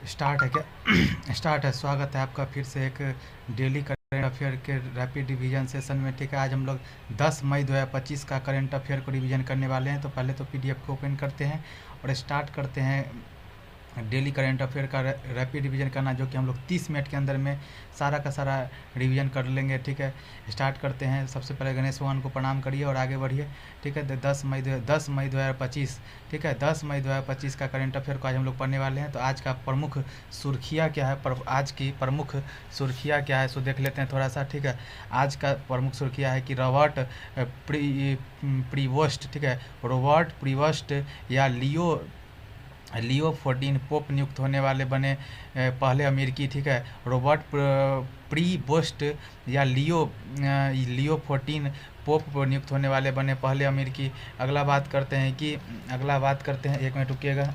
Start है क्या? Start है। स्वागत है आपका फिर से एक डेली करंट अफेयर के रैपिड रिवीजन सेशन में। ठीक है, आज हम लोग 10 मई 2025 का करंट अफेयर को रिवीजन करने वाले हैं। तो पहले तो पीडीएफ को ओपन करते हैं और स्टार्ट करते हैं डेली करंट अफेयर का रैपिड रिवीजन करना, जो कि हम लोग 30 मिनट के अंदर में सारा का सारा रिवीजन कर लेंगे। ठीक है, स्टार्ट करते हैं। सबसे पहले गणेश भगवान को प्रणाम करिए और आगे बढ़िए। ठीक है, 10 मई 2025। ठीक है, 10 मई 2025 का करंट अफेयर को आज हम लोग पढ़ने वाले हैं। तो आज का प्रमुख सुर्खियाँ क्या है, आज की प्रमुख सुर्खियाँ क्या है सो देख लेते हैं थोड़ा सा। ठीक है, आज का प्रमुख सुर्खियाँ है कि रॉबर्ट प्रीवोस्ट, ठीक है, रॉबर्ट प्रीवोस्ट या लियो 14 पोप नियुक्त होने वाले बने पहले अमेरिकी। ठीक है, रॉबर्ट प्रीवोस्ट या लियो 14 पोप नियुक्त होने वाले बने पहले अमेरिकी। अगला बात करते हैं, एक मिनट रुकिएगा।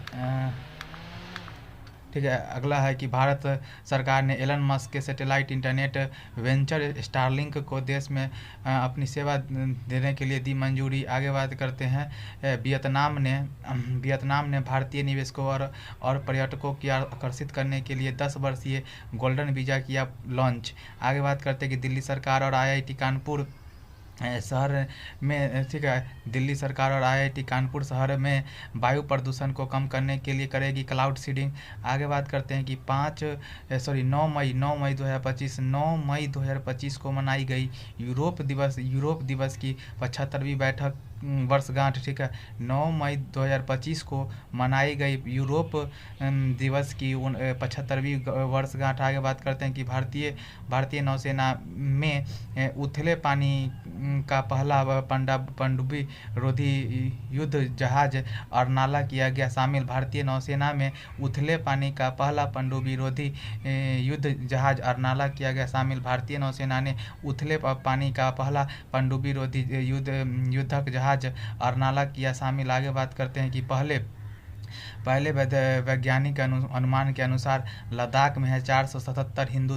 ठीक है, अगला है कि भारत सरकार ने एलन मस्क के सैटेलाइट इंटरनेट वेंचर स्टारलिंक को देश में अपनी सेवा देने के लिए दी मंजूरी। आगे बात करते हैं, वियतनाम ने भारतीय निवेशकों और पर्यटकों की आकर्षित करने के लिए 10 वर्षीय गोल्डन वीज़ा किया लॉन्च। आगे बात करते हैं कि दिल्ली सरकार और आईआईटी कानपुर शहर में, ठीक है, दिल्ली सरकार और आईआईटी कानपुर शहर में वायु प्रदूषण को कम करने के लिए करेगी क्लाउड सीडिंग। आगे बात करते हैं कि 9 मई 2025 को मनाई गई यूरोप दिवस की 75वीं बैठक वर्षगांठ। ठीक है, 9 मई 2025 को मनाई गई यूरोप दिवस की 75वीं वर्षगांठ। आगे बात करते हैं कि भारतीय नौसेना में उथले पानी का पहला पनडुब्बी रोधी युद्ध जहाज अरनाला किया गया शामिल। भारतीय नौसेना में उथले पानी का पहला पनडुब्बी रोधी युद्ध जहाज अरनाला किया गया शामिल। भारतीय नौसेना ने उथले पानी का पहला पनडुब्बी रोधी युद्धक जहाज अरनाला किया शामिल। आगे बात करते हैं कि पहले वैज्ञानिक अनुमान के अनुसार लद्दाख में है 477 हिम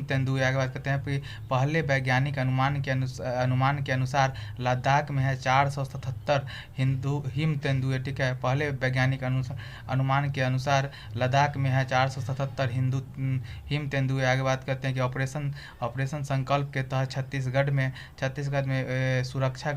तेंदुए। आगे बात करते हैं कि पहले वैज्ञानिक अनुमान के अनुसार लद्दाख में है 477 हिम तेंदुए। ठीक है, पहले वैज्ञानिक अनुमान के अनुसार लद्दाख में है 477 हिम तेंदुए। आगे बात करते हैं कि ऑपरेशन संकल्प के तहत छत्तीसगढ़ में सुरक्षा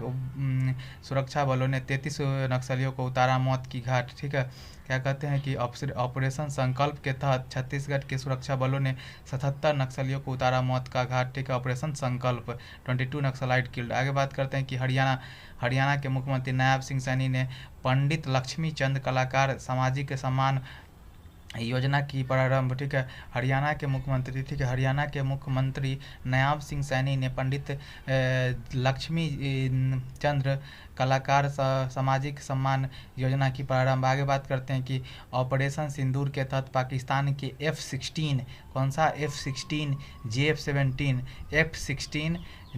बलों ने 33 नक्सलियों को उतारा मौत की घाट। ठीक है, क्या कहते हैं कि ऑपरेशन संकल्प के तहत छत्तीसगढ़ के सुरक्षा बलों ने 77 नक्सलियों को उतारा मौत का घाट। ठीक है, ऑपरेशन संकल्प 22 नक्सलाइट किल्ड। आगे बात करते हैं कि हरियाणा के मुख्यमंत्री नायब सिंह सैनी ने पंडित लक्ष्मी चंद कलाकार सामाजिक सम्मान योजना की प्रारंभ। ठीक है, हरियाणा के मुख्यमंत्री नायब सिंह सैनी ने पंडित लक्ष्मी चंद्र कलाकार सामाजिक सम्मान योजना की प्रारंभ। आगे बात करते हैं कि ऑपरेशन सिंदूर के तहत पाकिस्तान के F-16, कौन सा F-16,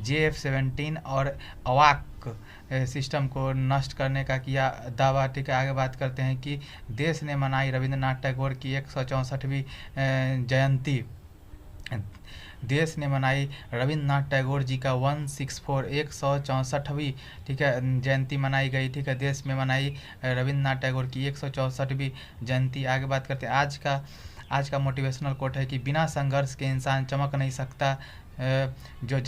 JF-17 और अवाक सिस्टम को नष्ट करने का किया दावा। ठीक है, आगे बात करते हैं कि देश ने मनाई रविंद्रनाथ टैगोर की 164वीं जयंती। देश ने मनाई रविंद्रनाथ टैगोर जी का 164वीं, ठीक है, जयंती मनाई गई। ठीक है, देश में मनाई रविंद्रनाथ टैगोर की 164वीं जयंती। आगे बात करते हैं, आज का मोटिवेशनल कोट है कि बिना संघर्ष के इंसान चमक नहीं सकता। जो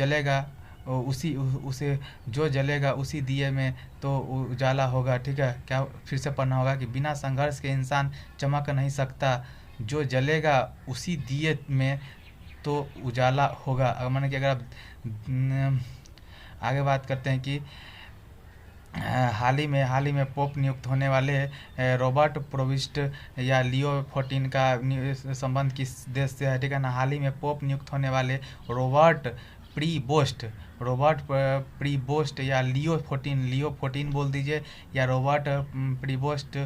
जलेगा उसी दिए में तो उजाला होगा। ठीक है, क्या फिर से पढ़ना होगा कि बिना संघर्ष के इंसान चमक नहीं सकता, जो जलेगा उसी दिए में तो उजाला होगा। माने कि अगर आप आगे बात करते हैं कि हाल ही में पोप नियुक्त होने वाले रॉबर्ट प्रोविस्ट या लियो 14 का संबंध किस देश से है। ठीक है ना, हाल ही में पोप नियुक्त होने वाले रॉबर्ट प्रीबोस्ट या लियो 14 बोल दीजिए, या रॉबर्ट प्रीबोस्ट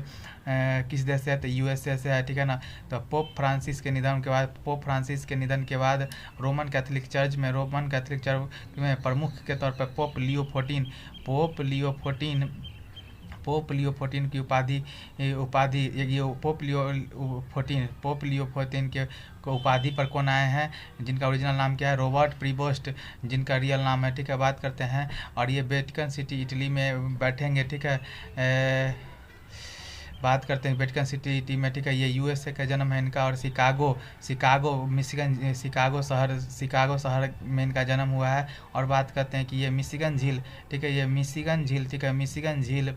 किस देश से है, तो यूएसए से है। ठीक है ना, तो पोप फ्रांसिस के निधन के बाद रोमन कैथोलिक चर्च में प्रमुख के तौर पर पोप लियो 14 की उपाधि ये पोप लियो 14 के उपाधि पर कौन आए हैं, जिनका ओरिजिनल नाम क्या है, रॉबर्ट प्रीबोस्ट, जिनका रियल नाम है। ठीक है, बात करते हैं, और ये वेटिकन सिटी इटली में बैठेंगे। ठीक है, बात करते हैं वेटिकन सिटी में, ठीक है। ये यूएसए का जन्म है इनका, और शिकागो मिशिगन शिकागो शहर में इनका जन्म हुआ है। और बात करते हैं कि ये मिशिगन झील, ठीक है, ये मिशिगन झील, ठीक है, मिशिगन झील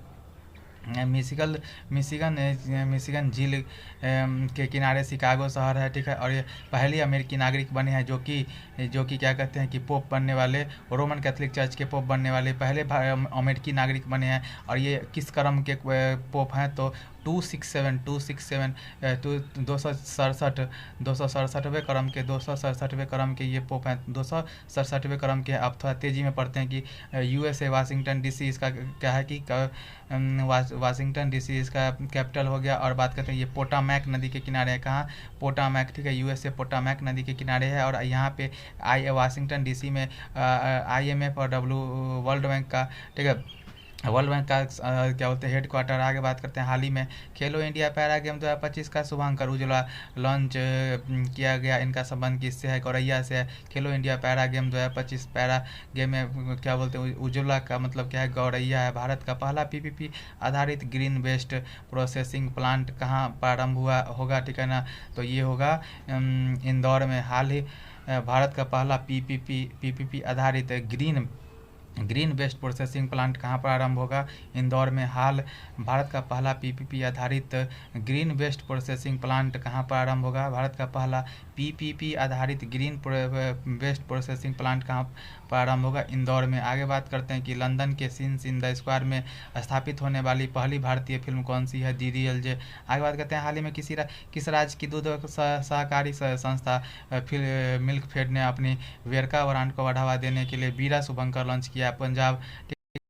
मिशिगल मिशिगन मिशिगन झील के किनारे शिकागो शहर है, ठीक है। और ये पहली अमेरिकी नागरिक बने हैं जो कि क्या कहते हैं कि पोप बनने वाले, रोमन कैथोलिक चर्च के पोप बनने वाले पहले अमेरिकी नागरिक बने हैं। और ये किस क्रम के पोप हैं तो 267वें क्रम के ये पोप हैं, 267वें क्रम के। आप थोड़ा तेज़ी में पढ़ते हैं कि यूएसए वाशिंगटन डीसी इसका क्या है कि वाशिंगटन डीसी इसका कैपिटल हो गया। और बात करते हैं ये पोटामैक नदी के किनारे है, कहाँ पोटामैक, ठीक है, यूएसए पोटामैक नदी के किनारे है। और यहाँ पे वाशिंगटन डीसी में IMF और वर्ल्ड बैंक का, ठीक है, वर्ल्ड बैंक का क्या बोलते हैं हेडक्वार्टर। आगे बात करते हैं हाल ही में खेलो इंडिया पैरा गेम 2025 का शुभांकर उज्ज्वला लॉन्च किया गया। इनका संबंध किससे है? गौरैया से है। खेलो India para game 2025 para game में क्या बोलते हैं उज्ज्वला का मतलब क्या है? गौरैया है। भारत का पहला PPP आधारित ग्रीन वेस्ट प्रोसेसिंग प्लांट कहाँ प्रारंभ होगा, ठीक है ना, तो ये होगा इंदौर में। हाल ही भारत का पहला PPP आधारित ग्रीन वेस्ट प्रोसेसिंग प्लांट कहाँ प्रारंभ होगा? इंदौर में। हाल भारत का पहला PPP आधारित ग्रीन वेस्ट प्रोसेसिंग प्लांट कहाँ प्रारंभ होगा? भारत का पहला PPP आधारित ग्रीन वेस्ट प्रोसेसिंग प्लांट कहाँ प्रारंभ होगा? इंदौर में। आगे बात करते हैं कि लंदन के सीन्स इन द स्क्वायर में स्थापित होने वाली पहली भारतीय फिल्म कौन सी है? DDLJ। आगे बात करते हैं हाल ही में किस राज्य की दूध सहकारी संस्था मिल्कफेड ने अपनी वेरका ब्रांड को बढ़ावा देने के लिए वीरा शुभंकर लॉन्च किया? पंजाब।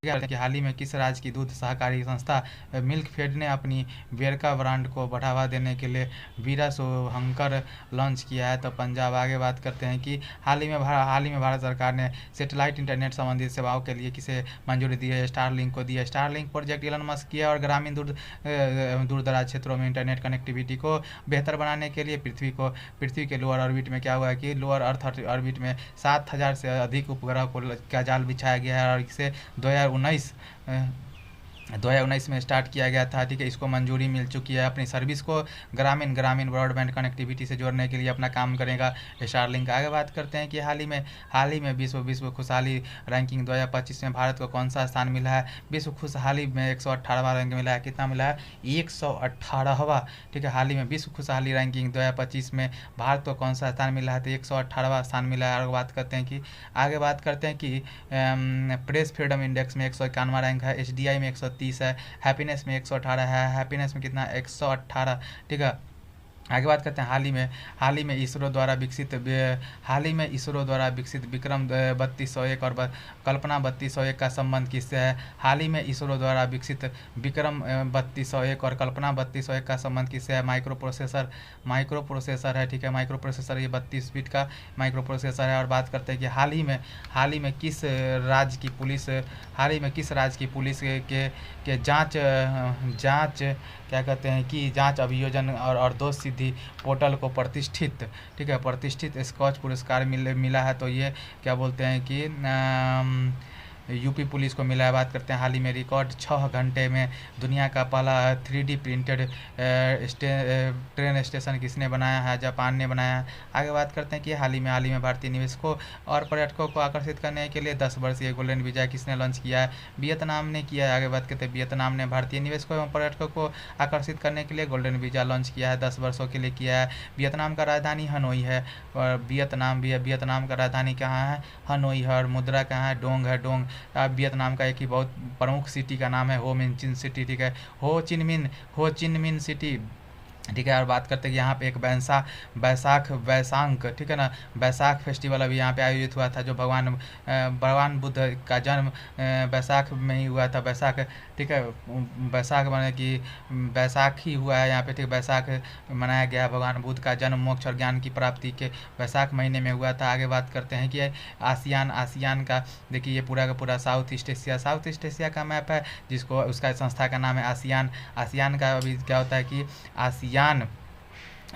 कि हाल ही में किस राज्य की दूध सहकारी संस्था मिल्कफेड ने अपनी वेरका ब्रांड को बढ़ावा देने के लिए वीरा शुभंकर लॉन्च किया है? तो पंजाब। आगे बात करते हैं कि हाल ही में भारत सरकार ने सैटेलाइट इंटरनेट संबंधित सेवाओं के लिए किसे मंजूरी दी है? स्टारलिंक को दी है। स्टारलिंक प्रोजेक्ट इलन मस्क किया और ग्रामीण दूर दराज क्षेत्रों में इंटरनेट कनेक्टिविटी को बेहतर बनाने के लिए पृथ्वी के लोअर ऑर्बिट में क्या हुआ है कि लोअर अर्थ ऑर्बिट में 7000 से अधिक उपग्रह का जाल बिछाया गया है। और इसे 2019 में स्टार्ट किया गया था, ठीक है। इसको मंजूरी मिल चुकी है। अपनी सर्विस को ग्रामीण ब्रॉडबैंड कनेक्टिविटी से जोड़ने के लिए अपना काम करेगा स्टारलिंक। आगे बात करते हैं कि हाल ही में विश्व खुशहाली रैंकिंग 2025 में भारत को कौन सा स्थान मिला है? विश्व खुशहाली में 118वां रैंक मिला है। कितना मिला है? 118वां, ठीक है। हाल ही में विश्व खुशहाली रैंकिंग 2025 में भारत को कौन सा स्थान मिला है? तो 118वां स्थान मिला है। आगे बात करते हैं कि प्रेस फ्रीडम इंडेक्स में 191वां रैंक है। HDI में 130 है। हैप्पीनेस में 118 है। हैप्पीनेस में कितना? 118, ठीक है। आगे बात करते हैं हाल ही में इसरो द्वारा विकसित विक्रम 3201 और कल्पना 3201 का संबंध किससे है? हाल ही में इसरो द्वारा विकसित विक्रम 3201 और कल्पना 3201 का संबंध किससे है? माइक्रो प्रोसेसर है, ठीक है। माइक्रो प्रोसेसर ये 32 बिट का माइक्रो प्रोसेसर है। और बात करते हैं कि हाल ही में किस राज्य की पुलिस के जांच क्या कहते हैं कि जांच अभियोजन और दोष सिद्धि पोर्टल को प्रतिष्ठित स्कॉच पुरस्कार मिला है? तो ये क्या बोलते हैं कि यूपी पुलिस को मिला है। बात करते हैं हाल ही में रिकॉर्ड 6 घंटे में दुनिया का पहला 3D प्रिंटेड ट्रेन स्टेशन किसने बनाया है? जापान ने बनाया है। आगे बात करते हैं कि हाल ही में भारतीय निवेशकों और पर्यटकों को आकर्षित करने के लिए 10 वर्षीय गोल्डन वीजा किसने लॉन्च किया है? वियतनाम ने किया है। आगे बात करते हैं वियतनाम ने भारतीय निवेशकों एवं पर्यटकों को आकर्षित करने के लिए गोल्डन वीजा लॉन्च किया है, 10 वर्षों के लिए किया है। वियतनाम का राजधानी हनोई है। और वियतनाम का राजधानी कहाँ है? हनोई है। और मुद्रा कहाँ है? डोंग है। डोंग वियतनाम का एक ही बहुत प्रमुख सिटी का नाम है हो चिन सिटी, ठीक है। हो चिन मिन सिटी, ठीक है। और बात करते हैं कि यहाँ पे एक वैशाख, ठीक है ना, वैशाख फेस्टिवल अभी यहाँ पे आयोजित हुआ था, जो भगवान बुद्ध का जन्म वैशाख में ही हुआ था। वैशाख, ठीक है, वैशाख माने कि वैशाख ही हुआ है यहाँ पे, ठीक। वैशाख मनाया गया, भगवान बुद्ध का जन्म, मोक्ष और ज्ञान की प्राप्ति के वैशाख महीने में हुआ था। आगे बात करते हैं कि आसियान का देखिए ये पूरा का पूरा साउथ ईस्ट एशिया का मैप है, जिसको उसका संस्था का नाम है आसियान का। अभी क्या होता है कि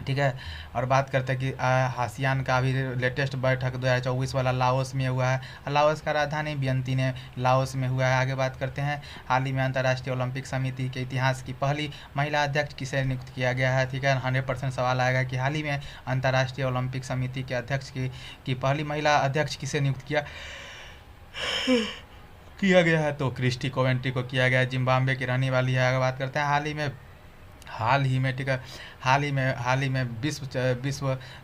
ठीक है। और बात करते हैं कि आसियान का अभी लेटेस्ट बैठक 2024 वाला लाओस में हुआ है। लाओस का राजधानी वियंती ने लाओस में हुआ है। आगे बात करते हैं, हाल ही में अंतर्राष्ट्रीय ओलंपिक समिति के इतिहास की पहली महिला अध्यक्ष किसे नियुक्त किया गया है। ठीक है, 100% सवाल आएगा कि हाल ही में अंतर्राष्ट्रीय ओलंपिक समिति के अध्यक्ष की पहली महिला अध्यक्ष किसे नियुक्त किया गया है, तो क्रिस्टी कोवेंट्री को किया गया है। जिम्बाब्वे की रहने वाली है। अगर बात करते हैं हाल ही में ठीक है, हाल ही में विश्व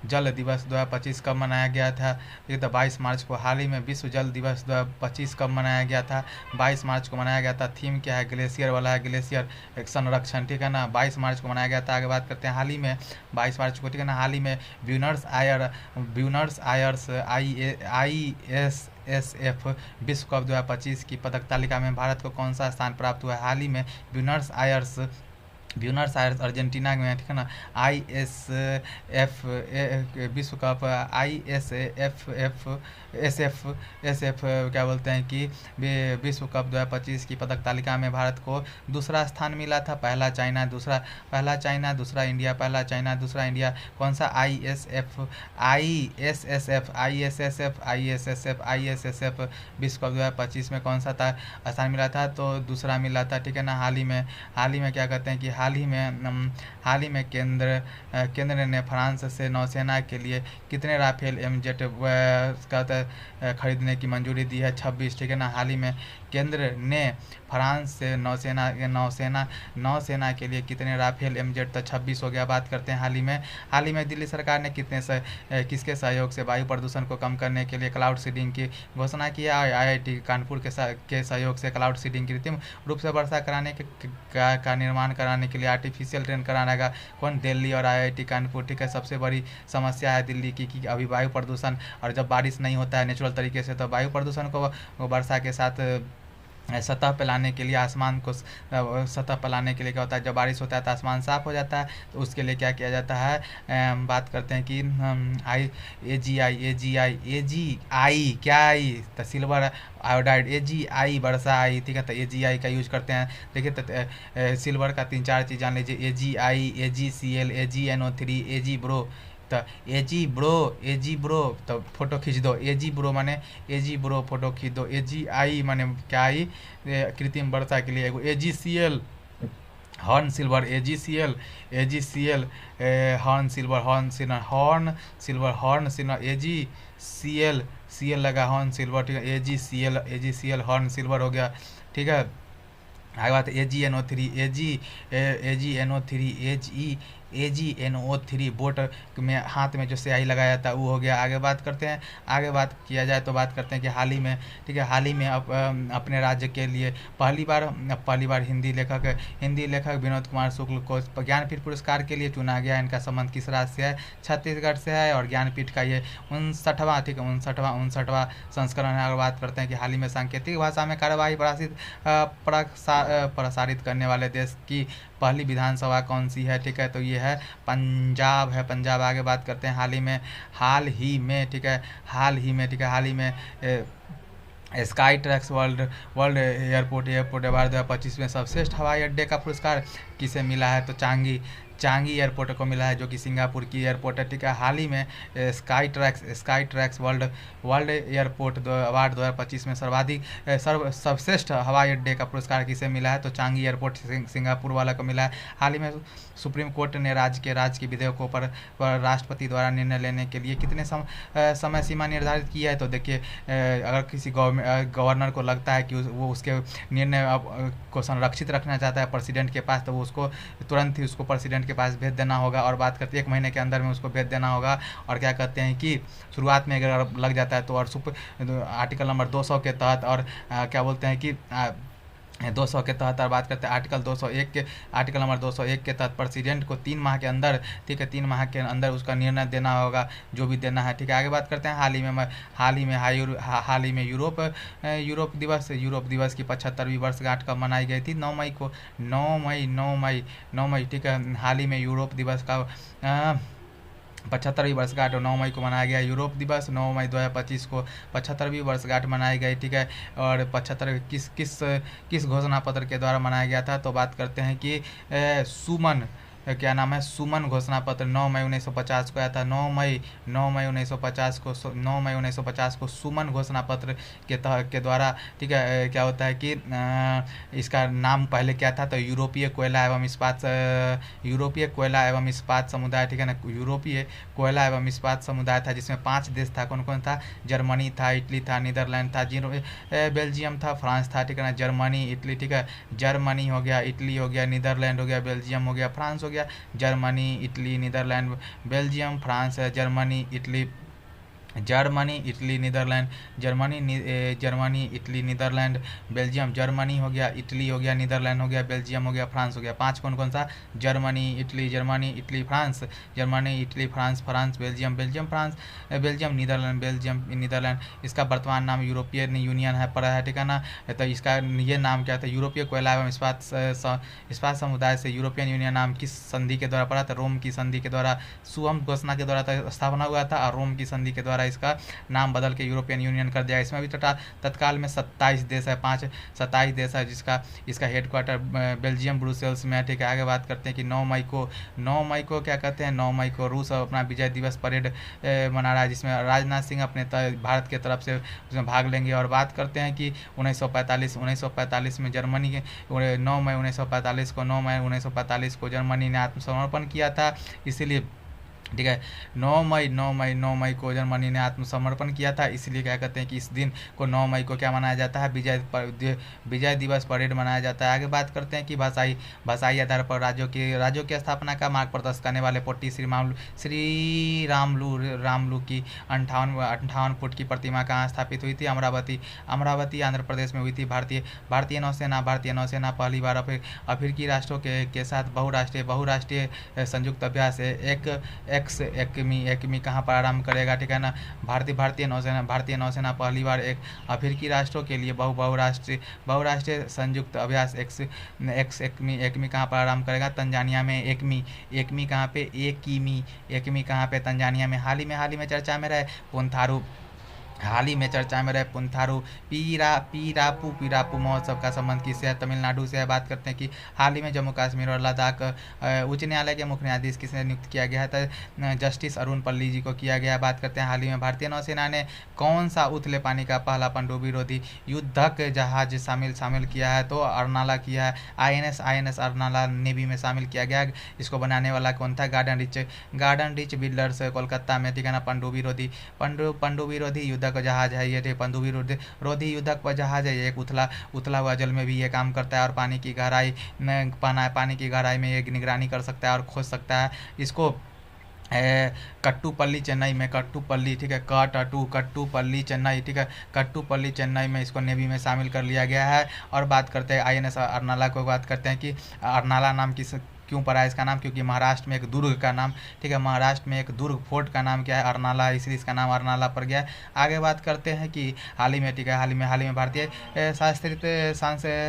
जल दिवस 2025 कब मनाया गया था। ये तो 22 मार्च को। हाल ही में विश्व जल दिवस 2025 कब मनाया गया था, 22 मार्च को मनाया गया था। थीम क्या है, ग्लेशियर वाला है, ग्लेशियर संरक्षण। ठीक है ना, 22 मार्च को मनाया गया था। आगे बात करते हैं, हाल ही में 22 मार्च को, ठीक है ना, हाल ही में ब्यूनर्स आयर्स ISSF विश्व कप 2025 की पदक तालिका में भारत को कौन सा स्थान प्राप्त हुआ है। हाल ही में ब्यूनर्स आयर्स अर्जेंटीना में, ठीक है ना, ISF विश्व कप SF क्या बोलते हैं कि विश्व कप 2025 की पदक तालिका में भारत को दूसरा स्थान मिला था। पहला चाइना, दूसरा इंडिया, पहला चाइना, दूसरा इंडिया। कौन सा ISSF विश्व कप 2025 में कौन सा स्थान मिला था, तो दूसरा मिला था। ठीक है ना, हाल ही में क्या कहते हैं कि हाल ही में केंद्र ने फ्रांस से नौसेना के लिए कितने राफेल एमजेट खरीदने की मंजूरी दी है, 26। ठीक है ना, हाल ही में केंद्र ने फ्रांस से नौसेना के लिए कितने राफेल एमजेट, तो 26 हो गया। बात करते हैं हाल ही में दिल्ली सरकार ने किसके सहयोग से वायु प्रदूषण को कम करने के लिए क्लाउड सीडिंग की घोषणा की है। IIT कानपुर के सहयोग से क्लाउड सीडिंग कृत्रिम रूप से वर्षा कराने का निर्माण कराने के लिए आर्टिफिशियल रेन कराने का कौन, दिल्ली और IIT कानपुर। ठीक है, सबसे बड़ी समस्या है दिल्ली की अभी वायु प्रदूषण, और जब बारिश नहीं होता है नेचुरल तरीके से, तो वायु प्रदूषण को वर्षा के साथ सतह पे लाने के लिए, आसमान को सतह पर लाने के लिए क्या होता है, जब बारिश होता है तो आसमान साफ़ हो जाता है, तो उसके लिए क्या किया जाता है। बात करते हैं कि AGI क्या आई, तो सिल्वर आयोडाइड, AGI वर्षा आई। ठीक है, तो AGI का यूज करते हैं। देखिए, तो सिल्वर का 3-4 चीज़ जान लीजिए, AGI, AgCl, AgNO3, AG bro. तो AG ब्रो तो फोटो खींच दो। AG ब्रो माने AG ब्रो फोटो खींच दो। AGI माने क्या आई, कृत्रिम वर्षा के लिए। AgCl horn silver, AgCl horn silver, AgCl लगा हॉर्न सिल्वर। ठीक है, AgCl हॉर्न सिल्वर हो गया। ठीक है, आगे बात AgNO3 बोट में हाथ में जो स्याही लगाया था वो हो गया। आगे बात करते हैं, आगे बात किया जाए तो बात करते हैं कि हाल ही में, ठीक है, हाल ही में अपने राज्य के लिए पहली बार हिंदी लेखक विनोद कुमार शुक्ल को ज्ञानपीठ पुरस्कार के लिए चुना गया। इनका संबंध किस राज्य से है, छत्तीसगढ़ से है, और ज्ञानपीठ का ये 59वां संस्करण है। अगर बात करते हैं कि हाल ही में सांकेतिक भाषा में कार्यवाही प्रसारित करने वाले देश की पहली विधानसभा कौन सी है। ठीक है, तो ये है पंजाब है, पंजाब। आगे बात करते हैं, हाल ही में sky tracks world airport award 2025 में सर्वश्रेष्ठ हवाई अड्डे का पुरस्कार किसे मिला है, तो चांगी एयरपोर्ट को मिला है, जो कि सिंगापुर की एयरपोर्ट है। ठीक है, हाल ही में sky tracks world airport award 2025 में सर्वश्रेष्ठ हवाई अड्डे का पुरस्कार किसे मिला है, तो चांगी एयरपोर्ट सिंगापुर वाला को मिला है। हाल ही में सुप्रीम कोर्ट ने राज्य के विधेयकों पर राष्ट्रपति द्वारा निर्णय लेने के लिए कितने समय सीमा निर्धारित की है। तो देखिए, अगर किसी गवर्नर को लगता है कि वो उसके निर्णय को संरक्षित रखना चाहता है प्रेसिडेंट के पास, तो वो उसको तुरंत ही उसको प्रेसिडेंट के पास भेज देना होगा। और बात करते हैं 1 महीने के अंदर में उसको भेज देना होगा। और क्या कहते हैं कि शुरुआत में अगर लग जाता है तो, और आर्टिकल नंबर 200 के तहत, और क्या बोलते हैं कि 200 के तहत, और बात करते हैं आर्टिकल नंबर 201 के तहत प्रेसिडेंट को 3 माह के अंदर, ठीक है, 3 माह के अंदर उसका निर्णय देना होगा, जो भी देना है। ठीक है, आगे बात करते हैं, हाल ही में यूरोप दिवस की 75वीं वर्षगांठ कब मनाई गई थी, 9 मई। ठीक है, हाल ही में यूरोप दिवस का 75वीं वर्षगांठ 9 मई को मनाया गया। यूरोप दिवस 9 मई 2025 को 75वीं वर्षगांठ मनाई गई। ठीक है, और 75 किस घोषणा पत्र के द्वारा मनाया गया था, तो बात करते हैं कि क्या नाम है, सुमन घोषणा पत्र 9 मई 1950 को आया था। 9 मई 1950 को 9 मई 1950 को सुमन घोषणा पत्र के द्वारा, ठीक है, क्या होता है कि इसका नाम पहले क्या था, तो यूरोपीय कोयला एवं इस्पात समुदाय, ठीक है ना, यूरोपीय कोयला एवं इस्पात समुदाय था, जिसमें 5 देश था। कौन कौन था, जर्मनी था, इटली था, नीदरलैंड था, बेल्जियम था, फ्रांस था, ठीक है ना, जर्मनी, इटली, ठीक है, जर्मनी हो गया, इटली हो गया, नीदरलैंड हो गया, बेल्जियम हो गया, फ्रांस हो गया। Germany, Italy, Netherlands, Belgium, France, Germany, Italy, Netherlands, Germany, Italy, Netherlands, Belgium, Germany हो गया, इटली हो गया, नीदरलैंड हो गया, बेल्जियम हो गया, फ्रांस हो गया। 5 कौन कौन सा, Germany, Italy, France, Germany, Italy, France, Belgium, France, Belgium, Netherlands. इसका वर्तमान नाम यूरोपियन यूनियन है पड़ा है, ठीक है ना। तो इसका ये नाम क्या था, यूरोपीय कोयला एवं इस्पात समुदाय से यूरोपियन यूनियन नाम किस संधि के द्वारा पड़ा था, रोम की संधि के द्वारा, सुअम घोषणा के द्वारा स्थापना हुआ था, और रोम की संधि के द्वारा इसका नाम बदल के यूरोपियन यूनियन कर दिया। इसमें भी तत्काल में 27 देश है, 27 देश है, जिसका इसका हेडक्वार्टर बेल्जियम ब्रुसेल्स में है, ठीक है। आगे बात करते हैं कि 9 मई को क्या कहते हैं, 9 मई को रूस अपना विजय दिवस परेड मना रहा है, जिसमें राजनाथ सिंह अपने भारत के तरफ से उसमें भाग लेंगे। और बात करते हैं कि 1945 में जर्मनी के 9 मई 1945 को जर्मनी ने आत्मसमर्पण किया था, इसीलिए, ठीक है, 9 मई को जर्मनी ने आत्मसमर्पण किया था, इसलिए क्या कहते हैं कि इस दिन को 9 मई को क्या मनाया जाता है, विजय दिवस परेड मनाया जाता है। आगे बात करते हैं कि भाषाई आधार पर राज्यों की स्थापना का मार्ग प्रदर्शित करने वाले पोटी श्री रामलू की 58 फुट की प्रतिमा कहाँ स्थापित हुई थी, अमरावती आंध्र प्रदेश में हुई थी। भारतीय नौसेना पहली बार अफ्रीकी राष्ट्रों के साथ बहुराष्ट्रीय संयुक्त अभ्यास एक्मी कहाँ पर आरंभ करेगा, ठीक है ना। भारतीय नौसेना पहली बार एक अफ्रीकी राष्ट्रों के लिए बहुराष्ट्रीय संयुक्त अभ्यास एक्मी कहाँ पर आरंभ करेगा, तंजानिया में। एक्मी कहाँ पे, एक्मी कहाँ पे, तंजानिया में। हाल ही में चर्चा में रहे पुंथारू पीरापू महोत्सव का संबंध किससे है, तमिलनाडु से है। बात करते हैं कि हाल ही में जम्मू कश्मीर और लद्दाख उच्च न्यायालय के मुख्य न्यायाधीश किसने नियुक्त किया गया है, तो जस्टिस अरुण पल्ली जी को किया गया। बात करते हैं हाल ही में भारतीय नौसेना ने कौन सा उथले पानी का पहला पनडुब्बी रोधी युद्धक जहाज शामिल किया है, तो अर्नाला किया है। INS अर्नाला नेवी में शामिल किया गया। इसको बनाने वाला कौन था, गार्डन रिच बिल्डर्स कोलकाता में, ठीक है ना। पनडुब्बी रोधी युद्धक जहाज है ये, पनडुब्बी रोधी युद्धक जहाज है, एक उथला हुआ जल में भी ये काम करता है, और पानी की गहराई में ये निगरानी कर सकता है और खोज सकता है। इसको कट्टुपल्ली चेन्नई में, ठीक है, कट्टुपल्ली चेन्नई, ठीक है, कट्टुपल्ली चेन्नई में इसको नेवी में शामिल कर लिया गया है। और बात करते हैं INS अर्नाला को, बात करते हैं कि अर्नाला नाम क्यों पड़ा है इसका नाम, क्योंकि महाराष्ट्र में एक दुर्ग का नाम, ठीक है, महाराष्ट्र में एक दुर्ग फोर्ट का नाम क्या है, अर्नाला, इसलिए इसका नाम अर्नाला पड़ गया। आगे बात करते हैं कि हाल ही में भारतीय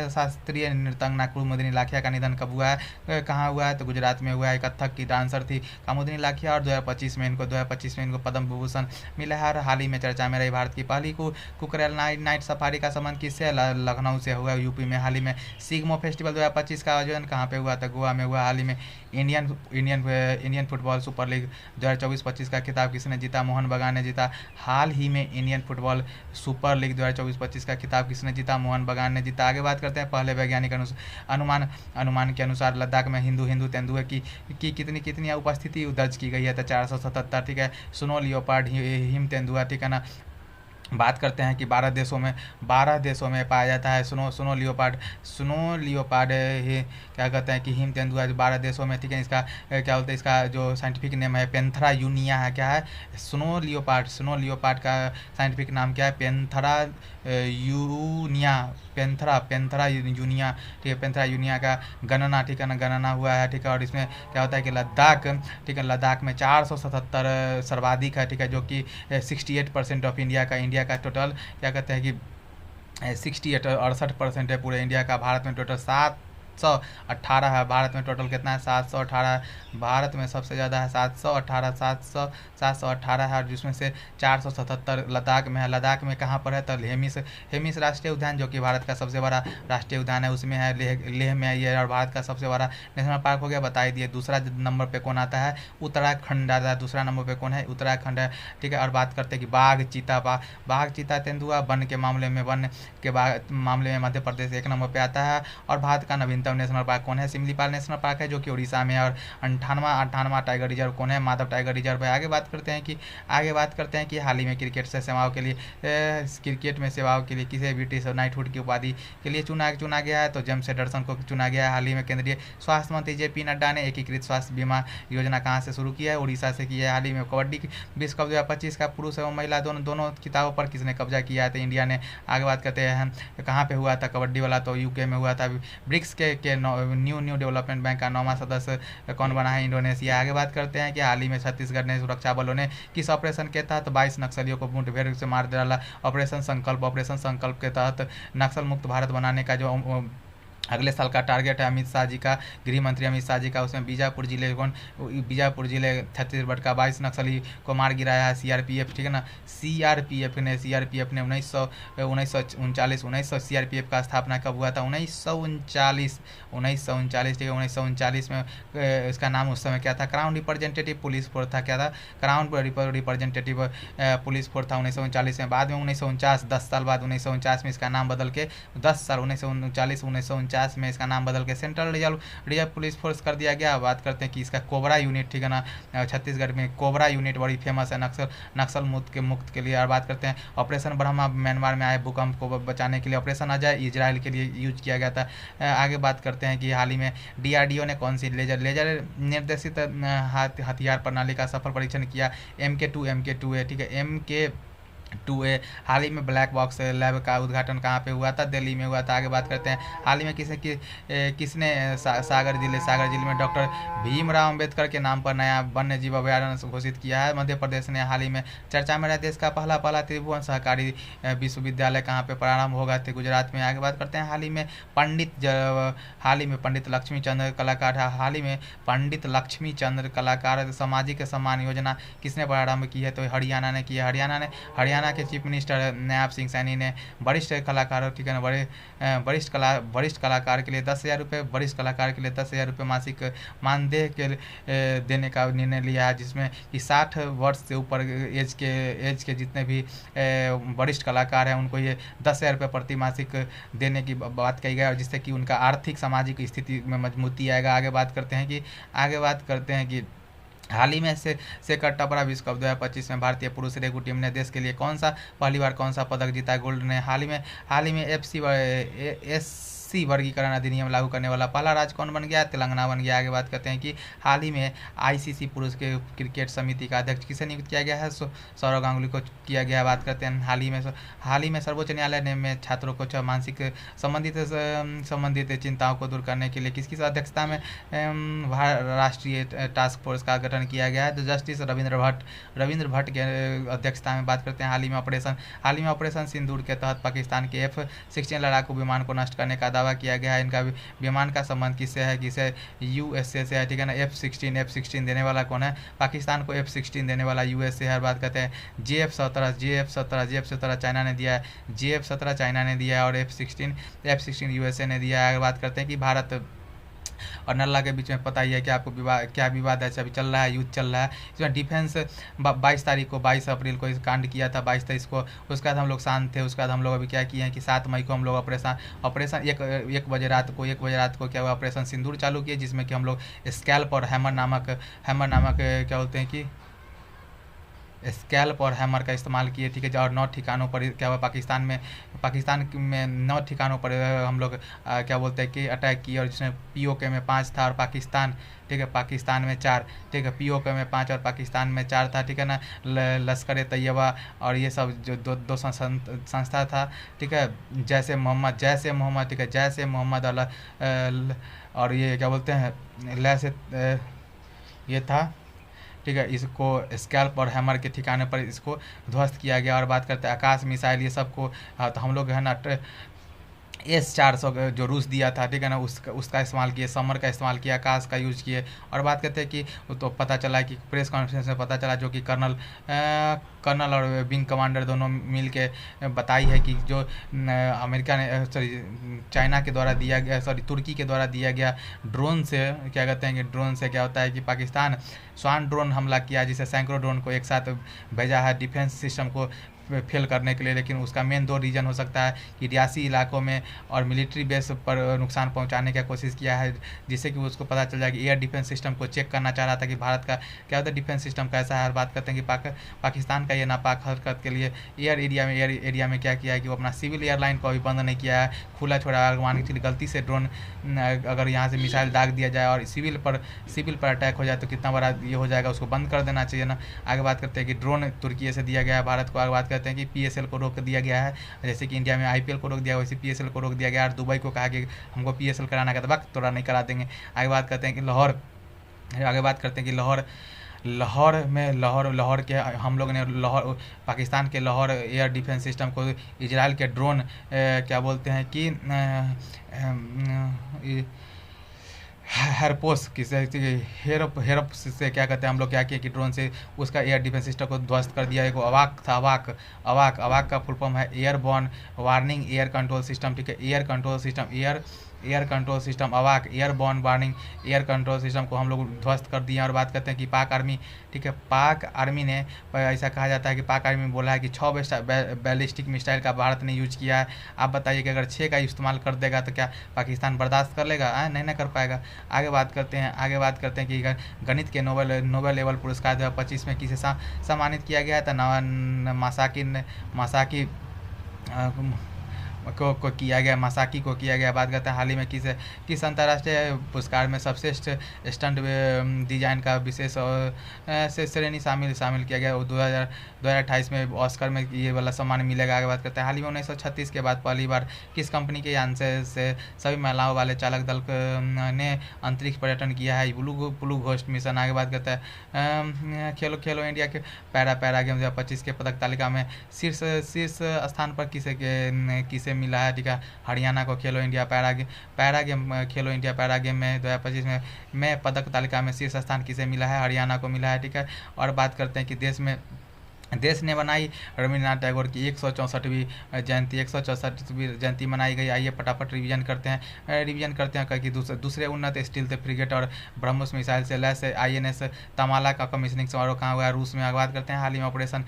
शास्त्रीय नृतंगना कुमुदिनी लाखिया का निधन कब हुआ है, कहाँ हुआ है, तो गुजरात में हुआ है। कथक की डांसर थी कुमुदिनी लाखिया, और 2025 में इनको पद्म विभूषण मिला है। और हाल ही में चर्चा में रही भारत की पहली कुकरेल नाइट सफारी का संबंध किससे, लखनऊ से हुआ, यूपी में। हाल ही में सिग्मो फेस्टिवल 2025 का आयोजन कहाँ पे हुआ था, गोवा में हुआ। हाल ही में इंडियन फुटबॉल सुपर लीग 2024-25 का खिताब किसने जीता, मोहन बगान ने जीता। हाल ही में इंडियन फुटबॉल सुपर लीग 2024-25 का खिताब किसने जीता, मोहन बगान ने जीता। आगे बात करते हैं पहले वैज्ञानिक अनुमान के अनुसार लद्दाख में हिंदू तेंदुए की कितनी उपस्थिति दर्ज की गई है, तो 477, ठीक है। स्नो लियोपार्ड हिम तेंदुआ, ठीक है ना। बात करते हैं कि 12 देशों में पाया जाता है स्नो लियोपार्ड क्या कहते हैं कि हिम तेंदुआ 12 देशों में, ठीक है। इसका क्या बोलते हैं, इसका जो साइंटिफिक नेम है पेंथरा यूनिया है, क्या है, स्नो लियोपार्ड का साइंटिफिक नाम क्या है, पेंथरा यूनिया, ठीक है। पेंथरा यूनिया का गणना, ठीक है ना, गणना हुआ है, ठीक है। और इसमें क्या होता है कि लद्दाख में 477 सर्वाधिक है, ठीक है, जो कि 68% ऑफ इंडिया का टोटल क्या कहते हैं कि 68 68% है पूरे इंडिया का। भारत में टोटल 718 है। भारत में टोटल कितना है? 718। भारत में सबसे ज़्यादा है 718, 718 है, और जिसमें से 477 लद्दाख में है। लद्दाख में कहाँ पर है? तो हेमिस राष्ट्रीय उद्यान, जो कि भारत का सबसे बड़ा राष्ट्रीय उद्यान है, उसमें है। लेह में है ये, और भारत का सबसे बड़ा नेशनल पार्क हो गया, बता ही दिए। दूसरा नंबर पे कौन आता है? उत्तराखंड आता है। दूसरा नंबर पे कौन है? उत्तराखंड है, ठीक है। और बात करते हैं कि बाघ चीता तेंदुआ, वन के मामले में मध्य प्रदेश 1 नंबर पे आता है। और भारत का नवीनतम नेशनल पार्क कौन है? सिमलीपाल नेशनल पार्क है, जो कि उड़ीसा में है। और 58वां टाइगर रिजर्व कौन है? माधव टाइगर रिजर्व है। आगे बात करते हैं कि हाल ही में क्रिकेट में सेवाओं के लिए किसे ब्रिटिश नाइटहुड की उपाधि के लिए चुना गया है? तो जेम्स एंडरसन को चुना गया है। हाल ही में केंद्रीय स्वास्थ्य मंत्री JP नड्डा ने एकीकृत स्वास्थ्य बीमा योजना कहाँ से शुरू किया है? उड़ीसा से की है। हाल ही में कबड्डी विश्व कप 2025 का पुरुष एवं महिला दोनों खिताबों पर किसने कब्जा किया है? तो इंडिया ने। आगे बात करते हैं कहाँ पे हुआ था कबड्डी वाला? तो UK में हुआ था। ब्रिक्स के न्यू डेवलपमेंट बैंक का 9वां सदस्य कौन बना है? इंडोनेशिया। आगे बात करते हैं कि हाल ही में छत्तीसगढ़ ने सुरक्षा बलों ने किस ऑपरेशन के तहत 22 नक्सलियों को मुठभेड़ से मार डाला? ऑपरेशन संकल्प के तहत नक्सल मुक्त भारत बनाने का जो अगले साल का टारगेट है गृह मंत्री अमित शाह जी का, उसमें बीजापुर जिले छत्तीसगढ़ का 22 नक्सली को मार गिराया है CRPF, ठीक है ना। CRPF ने 1939 CRPF का स्थापना कब हुआ था? 1939, ठीक है। 1939 में इसका नाम उस समय क्या था? क्राउन रिप्रेजेंटेटिव पुलिस फोर्स था। क्या था? क्राउन रिप्रेजेंटेटिव पुलिस फोर्स था 1939 में। बाद में 1949, 10 साल बाद 1949 में इसका नाम बदल के 1949 में इसका नाम बदल के सेंट्रल रिजर्व पुलिस फोर्स कर दिया गया। बात करते हैं कि इसका कोबरा यूनिट, ठीक है ना, छत्तीसगढ़ में कोबरा यूनिट बड़ी फेमस है नक्सल मुक्त के लिए। और बात करते हैं ऑपरेशन ब्रह्मा, म्यांमार में आए भूकंप को बचाने के लिए। ऑपरेशन अजय इजराइल के लिए यूज किया गया था। आगे बात करते हैं कि हाल ही में DRDO ने कौन सी लेजर निर्देशित हथियार प्रणाली का सफल परीक्षण किया? MK2 है, ठीक है। MK2A। हाल ही में ब्लैक बॉक्स लैब का उद्घाटन कहाँ पे हुआ था? दिल्ली में हुआ था। आगे बात करते हैं हाल ही में किसने सागर जिले में डॉक्टर भीमराव अंबेडकर के नाम पर नया वन्य जीव अभयारण्य घोषित किया है? मध्य प्रदेश ने। हाल ही में चर्चा में रहा देश का पहला त्रिभुवन सहकारी विश्वविद्यालय कहाँ पे प्रारंभ होगा? थे गुजरात में। आगे बात करते हैं हाल ही में पंडित लक्ष्मीचंद्र कलाकार सामाजिक सम्मान योजना किसने प्रारंभ की है? तो हरियाणा ने की है। हरियाणा के चीफ मिनिस्टर नायब सिंह सैनी ने वरिष्ठ कलाकारों, ठीक है ना, वरिष्ठ कलाकार के लिए 10,000 रुपये, वरिष्ठ कलाकार के लिए 10,000 रुपये मासिक मानदेय के देने का निर्णय लिया है, जिसमें कि 60 वर्ष से ऊपर एज के जितने भी वरिष्ठ कलाकार हैं उनको ये 10,000 रुपये प्रति मासिक देने की बात कही गई, और जिससे कि उनका आर्थिक सामाजिक स्थिति में मजबूती आएगा। आगे बात करते हैं कि हाल ही में शेखर टबरा विश्व कप 2025 में भारतीय पुरुष रेगू टीम ने देश के लिए पहली बार कौन सा पदक जीता? गोल्ड ने। हाल ही में SC वर्गीकरण अधिनियम लागू करने वाला पहला राज्य कौन बन गया? तेलंगाना बन गया। आगे बात करते हैं कि हाल ही में ICC पुरुष के क्रिकेट समिति का अध्यक्ष किसे नियुक्त किया गया है? सौरव गांगुली को किया गया है। बात करते हैं हाल ही में सर्वोच्च न्यायालय ने में छात्रों को मानसिक संबंधित चिंताओं को दूर करने के लिए किसकी अध्यक्षता में राष्ट्रीय टास्क फोर्स का गठन किया गया है? तो जस्टिस रविंद्र भट्ट के अध्यक्षता में। बात करते हैं हाल ही में ऑपरेशन सिंदूर के तहत पाकिस्तान के F-16 लड़ाकू विमान को नष्ट करने का दावा किया गया है। इनका विमान का संबंध किससे है? USA से है, ठीक है ना। F-16 देने वाला कौन है? पाकिस्तान को F-16 देने वाला USA है। बात करते हैं JF-17 चाइना ने दिया है, और F-16 USA ने दिया है। आगे बात करते हैं कि भारत और नल्ला के बीच में पता ही है कि आपको क्या विवाद है, अभी चल रहा है, युद्ध चल रहा है। इसमें डिफेंस 22 अप्रैल को इस कांड किया था, 22-23 को। उसके बाद हम लोग शांत थे। उसके बाद हम लोग अभी क्या किए हैं कि 7 मई को हम लोग ऑपरेशन 1 बजे रात को क्या हुआ? ऑपरेशन सिंदूर चालू किए, जिसमें कि हम लोग स्कैल्प और हैमर नामक क्या बोलते हैं कि स्कैल्प और हैमर का इस्तेमाल किए, ठीक है। और 9 ठिकानों पर क्या हुआ? पाकिस्तान में 9 ठिकानों पर हम लोग क्या बोलते हैं कि अटैक किए, और जिसमें POK में 5 था और पाकिस्तान, ठीक है, पाकिस्तान में 4, ठीक है। POK में 5 और पाकिस्तान में 4 था, ठीक है ना। लश्कर तैयबा और ये सब जो दो संस्था था, ठीक है। जैश ए मोहम्मद, ठीक है, जैश ए मोहम्मद और ये क्या बोलते हैं ये था, ठीक है। इसको स्कैल्प और हैमर के ठिकाने पर इसको ध्वस्त किया गया। और बात करते हैं आकाश मिसाइल, ये सब को तो हम लोग है ना S-400 जो रूस दिया था, ठीक है ना, उसका इस्तेमाल किए, समर का इस्तेमाल किया, आकाश का यूज किए। और बात करते हैं कि तो पता चला कि प्रेस कॉन्फ्रेंस में पता चला, जो कि कर्नल और विंग कमांडर दोनों मिल के बताई है कि जो अमेरिका ने चाइना के द्वारा दिया गया, तुर्की के द्वारा दिया गया ड्रोन से, क्या कहते हैं कि ड्रोन से क्या होता है कि पाकिस्तान स्वान ड्रोन हमला किया, जिसे सैकड़ों ड्रोन को एक साथ भेजा है डिफेंस सिस्टम को फेल करने के लिए। लेकिन उसका मेन 2 रीज़न हो सकता है कि रियासी इलाकों में और मिलिट्री बेस पर नुकसान पहुंचाने की कोशिश किया है, जिससे कि उसको पता चल जाए कि एयर डिफेंस सिस्टम को चेक करना चाह रहा था कि भारत का क्या होता है डिफेंस सिस्टम कैसा है। और बात करते हैं कि पाकिस्तान का ये नापाक हरकत के लिए एयर एरिया में क्या किया है कि वो अपना सिविल एयरलाइन को अभी बंद नहीं किया है, खुला छोड़ा। मान के गलती से ड्रोन अगर यहाँ से मिसाइल दाग दिया जाए और सिविल पर अटैक हो जाए तो कितना बड़ा ये हो जाएगा, उसको बंद कर देना चाहिए ना। आगे बात करते हैं कि ड्रोन तुर्की से दिया गया है भारत को। आगे बात कहते हैं कि PSL को रोक दिया गया है, जैसे कि इंडिया में IPL को रोक दिया, वैसे PSL को रोक दिया गया। और दुबई को कहा कि हमको PSL कराना का, तो वक्त थोड़ा नहीं करा देंगे। आगे बात करते हैं कि लाहौर के हम लोग ने पाकिस्तान के लाहौर एयर डिफेंस सिस्टम को इजराइल के ड्रोन क्या बोलते हैं कि हेरपोस किसे हेरप से क्या कहते हैं हम लोग क्या किए कि ड्रोन से उसका एयर डिफेंस सिस्टम को ध्वस्त कर दिया। एक अवाक था, अवाक का फुल फॉर्म है airborne warning air control system, ठीक है। एयर कंट्रोल सिस्टम अवाक airborne warning air control system को हम लोग ध्वस्त कर दिए। और बात करते हैं कि पाक आर्मी, ठीक है, पाक आर्मी ने, ऐसा कहा जाता है कि पाक आर्मी बोला है कि 6 बैलिस्टिक मिसाइल का भारत ने यूज किया है। आप बताइए कि अगर 6 का इस्तेमाल कर देगा तो क्या पाकिस्तान बर्दाश्त कर लेगा? नहीं ना कर पाएगा। आगे बात करते हैं कि गणित के नोबेल लेवल पुरस्कार 2025 में किसे सम्मानित किया गया था? मासाकी को किया गया, मासाकी को किया गया। बात करते हैं हाल ही में किस अंतर्राष्ट्रीय पुरस्कार में सर्वश्रेष्ठ स्टंट डिजाइन का विशेष से श्रेणी शामिल किया गया। 2028 में ऑस्कर में ये वाला सम्मान मिलेगा। आगे बात करते हैं हाल ही में 1936 के बाद पहली बार किस कंपनी के यान से सभी महिलाओं वाले चालक दल ने अंतरिक्ष पर्यटन किया है? Blue ghost mission. आगे बात करते हैं खेलो इंडिया के पैरा गेम 2025 के पदक तालिका में शीर्ष स्थान पर किसे मिला है? ठीक है, हरियाणा को खेलो इंडिया पैरा गेम में 2025 में पदक तालिका में शीर्ष स्थान किसे मिला है? हरियाणा को मिला है, ठीक है। और बात करते हैं कि देश ने बनाई रविन्द्रनाथ टैगोर की 164वीं जयंती मनाई गई। आइए फटाफट रिवीजन करते हैं कि दूसरे उन्नत स्टील फ्रिगेट और ब्रह्मोस मिसाइल से लैस INS तमाला का कमीशनिंग समारोह कहाँ हुआ है? रूस में। बात करते हैं हाल ही में ऑपरेशन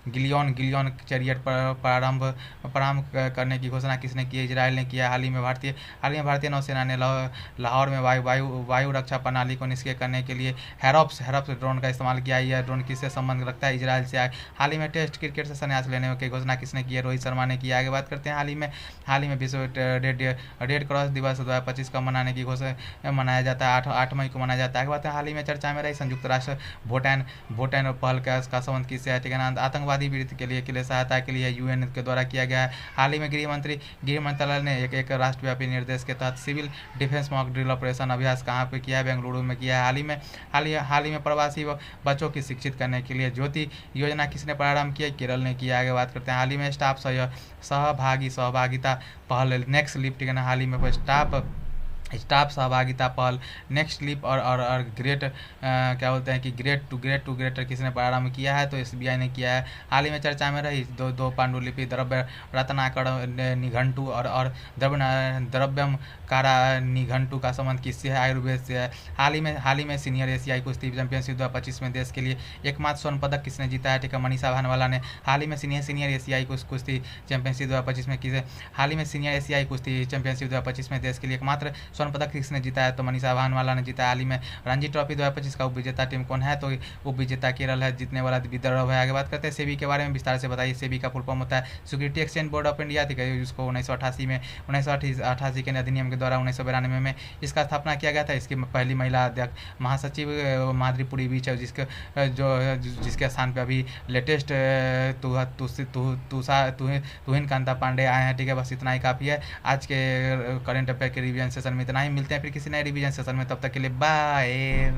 गिलियन चैरियट प्रारंभ करने की घोषणा किसने की? इजराइल ने किया। हाल ही में भारतीय नौसेना ने लाहौर में वायु रक्षा प्रणाली को निष्क्रिय करने के लिए हेरॉप्स ड्रोन का इस्तेमाल किया। यह ड्रोन किससे संबंध रखता है? इजराइल से आए। हाल ही में टेस्ट क्रिकेट से संन्यास लेने की घोषणा किसने की है? रोहित शर्मा ने किया। आगे बात करते हैं हाल ही में विश्व रेड क्रॉस दिवस 2025 का मनाया जाता है, 8 मई को मनाया जाता है। आगे बात है हाल ही में चर्चा में रही संयुक्त राष्ट्र भूटान पहल का संबंध किससे है? ठीक है ना। आतंकवादी विरोध के लिए सहायता के लिए UN के द्वारा किया गया है। हाल ही में गृह मंत्रालय ने एक राष्ट्रव्यापी निर्देश के तहत civil defence mock drill operation अभ्यास कहाँ पे किया है? बेंगलुरु में किया है। हाल ही में प्रवासी बच्चों की शिक्षित करने के लिए ज्योति योजना किसने प्रारंभ किया? केरल ने किया। आगे बात करते हैं हाल ही में स्टाफ सहभागिता पहल नेक्स्ट लीप, ठीक है ना। हाल ही में स्टाफ सहभागिता पहल नेक्स्ट लीप और ग्रेट क्या बोलते हैं कि ग्रेट टू ग्रेटर किसने प्रारंभ किया है? तो SBI ने किया है। हाल ही में चर्चा में रही दो पांडुलिपि द्रव्य रत्नाकर निघंटु और द्रव्यम कारा निघंटु का संबंध किससे है? आयुर्वेद से है। हाल ही में सीनियर एशियाई कुश्ती चैंपियनशिप 2025 में देश के लिए एकमात्र स्वर्ण पदक किसने जीता है? ठीक है, मनीषा भानवाला ने। हाल ही में सीनियर एशियाई कुश्ती चैंपियनशिप 2025 में हाल ही में सीनियर एशियाई कुश्ती चैंपियनशिप 2025 में देश के लिए एकमात्र स्वर्ण पदक किसने जीता है? तो मनीषा भानवाला ने जीता। हाल ही में रणजी ट्रॉफी 2025 का उपविजेता टीम कौन है? तो उपविजेता केरल है, जीतने वाला विदर्भ है। आगे बात करते हैं सेबी के बारे में विस्तार से बताइए। सेबी का फुल फॉर्म होता है security exchange board of India, ठीक है, जिसको 1988 के अधिनियम के द्वारा 1992 में इसका स्थापना किया गया था। इसकी पहली महिला अध्यक्ष महासचिव माधुरी पुरी बीच है, जिसके स्थान पर अभी लेटेस्ट तुहिन कांता पांडे आए हैं, ठीक है। बस इतना ही काफ़ी है आज के करंट अफेयर के रिवीजन सेशन में। इतना ही, मिलते हैं फिर किसी नए रिवीजन सेशन में, तब तक के लिए बाय।